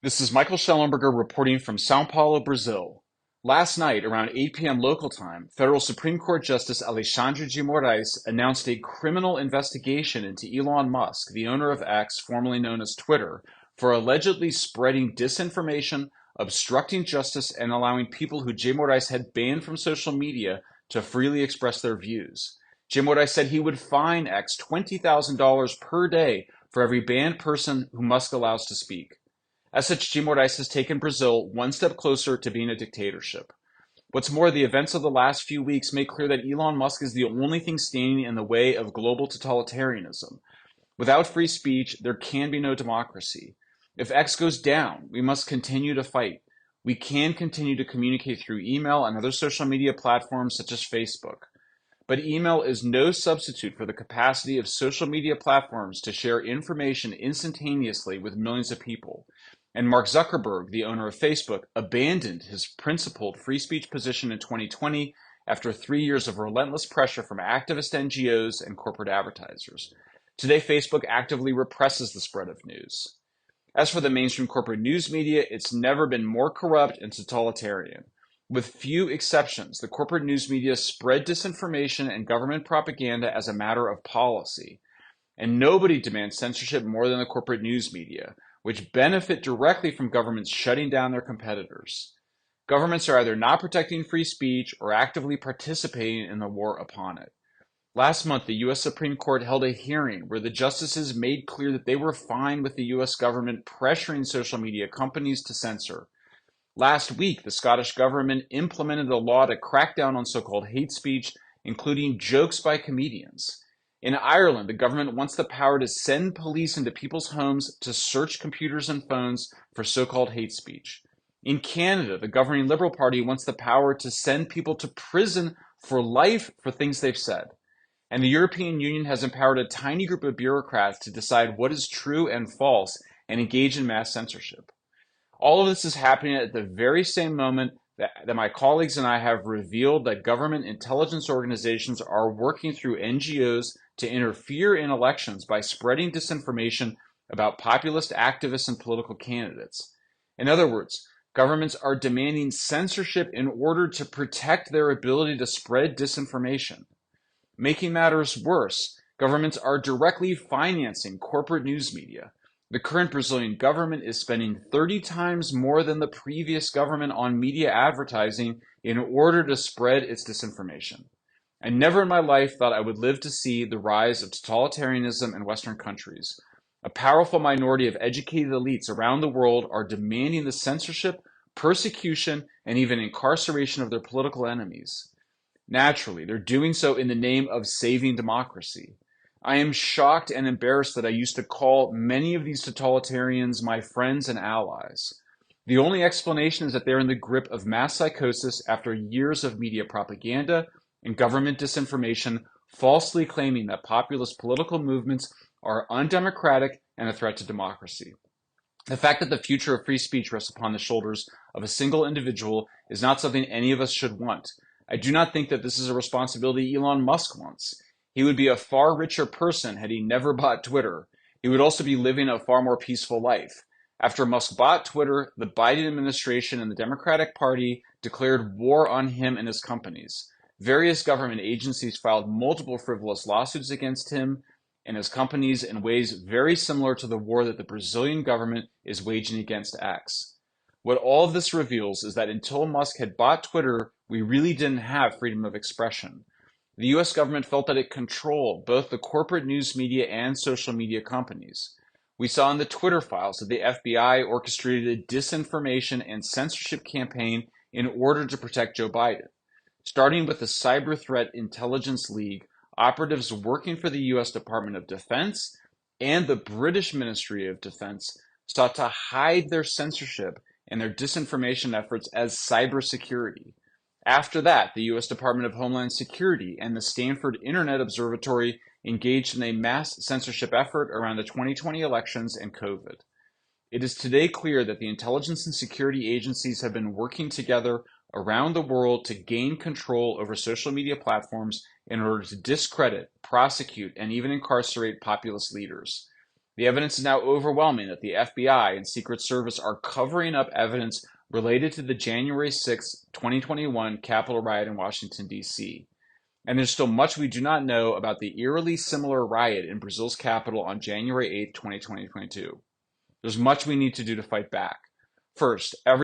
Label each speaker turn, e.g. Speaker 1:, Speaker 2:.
Speaker 1: This is Michael Schellenberger reporting from Sao Paulo, Brazil. Last night, around 8 p.m. local time, Federal Supreme Court Justice Alexandre de Moraes announced a criminal investigation into Elon Musk, the owner of X, formerly known as Twitter, for allegedly spreading disinformation, obstructing justice, and allowing people who J. Moraes had banned from social media to freely express their views. J. Moraes said he would fine X $20,000 per day for every banned person who Musk allows to speak. As such, J. Moraes has taken Brazil one step closer to being a dictatorship. What's more, the events of the last few weeks make clear that Elon Musk is the only thing standing in the way of global totalitarianism. Without free speech, there can be no democracy. If X goes down, we must continue to fight. We can continue to communicate through email and other social media platforms such as Facebook. But email is no substitute for the capacity of social media platforms to share information instantaneously with millions of people. And Mark Zuckerberg, the owner of Facebook, abandoned his principled free speech position in 2020 after 3 years of relentless pressure from activist NGOs and corporate advertisers. Today, Facebook actively represses the spread of news. As for the mainstream corporate news media, it's never been more corrupt and totalitarian. With few exceptions, the corporate news media spread disinformation and government propaganda as a matter of policy. And nobody demands censorship more than the corporate news media, which benefit directly from governments shutting down their competitors. Governments are either not protecting free speech or actively participating in the war upon it. Last month, the U.S. Supreme Court held a hearing where the justices made clear that they were fine with the U.S. government pressuring social media companies to censor. Last week, the Scottish government implemented a law to crack down on so-called hate speech, including jokes by comedians. In Ireland, the government wants the power to send police into people's homes to search computers and phones for so-called hate speech. In Canada, the governing Liberal Party wants the power to send people to prison for life for things they've said. And the European Union has empowered a tiny group of bureaucrats to decide what is true and false and engage in mass censorship. All of this is happening at the very same moment that my colleagues and I have revealed that government intelligence organizations are working through NGOs to interfere in elections by spreading disinformation about populist activists and political candidates. In other words, governments are demanding censorship in order to protect their ability to spread disinformation. Making matters worse, governments are directly financing corporate news media. The current Brazilian government is spending 30 times more than the previous government on media advertising in order to spread its disinformation. I never in my life thought I would live to see the rise of totalitarianism in Western countries. A powerful minority of educated elites around the world are demanding the censorship, persecution, and even incarceration of their political enemies. Naturally, they're doing so in the name of saving democracy. I am shocked and embarrassed that I used to call many of these totalitarians my friends and allies. The only explanation is that they're in the grip of mass psychosis after years of media propaganda and government disinformation, falsely claiming that populist political movements are undemocratic and a threat to democracy. The fact that the future of free speech rests upon the shoulders of a single individual is not something any of us should want. I do not think that this is a responsibility Elon Musk wants. He would be a far richer person had he never bought Twitter. He would also be living a far more peaceful life. After Musk bought Twitter, the Biden administration and the Democratic Party declared war on him and his companies. Various government agencies filed multiple frivolous lawsuits against him and his companies in ways very similar to the war that the Brazilian government is waging against X. What all of this reveals is that until Musk had bought Twitter, we really didn't have freedom of expression. The US government felt that it controlled both the corporate news media and social media companies. We saw in the Twitter files that the FBI orchestrated a disinformation and censorship campaign in order to protect Joe Biden. Starting with the Cyber Threat Intelligence League, operatives working for the US Department of Defense and the British Ministry of Defense sought to hide their censorship and their disinformation efforts as cybersecurity. After that, the U.S. Department of Homeland Security and the Stanford Internet Observatory engaged in a mass censorship effort around the 2020 elections and COVID. It is today clear that the intelligence and security agencies have been working together around the world to gain control over social media platforms in order to discredit, prosecute, and even incarcerate populist leaders. The evidence is now overwhelming that the FBI and Secret Service are covering up evidence related to the January 6, 2021 Capitol riot in Washington, D.C. And there's still much we do not know about the eerily similar riot in Brazil's capital on January 8, 2022. There's much we need to do to fight back. First, every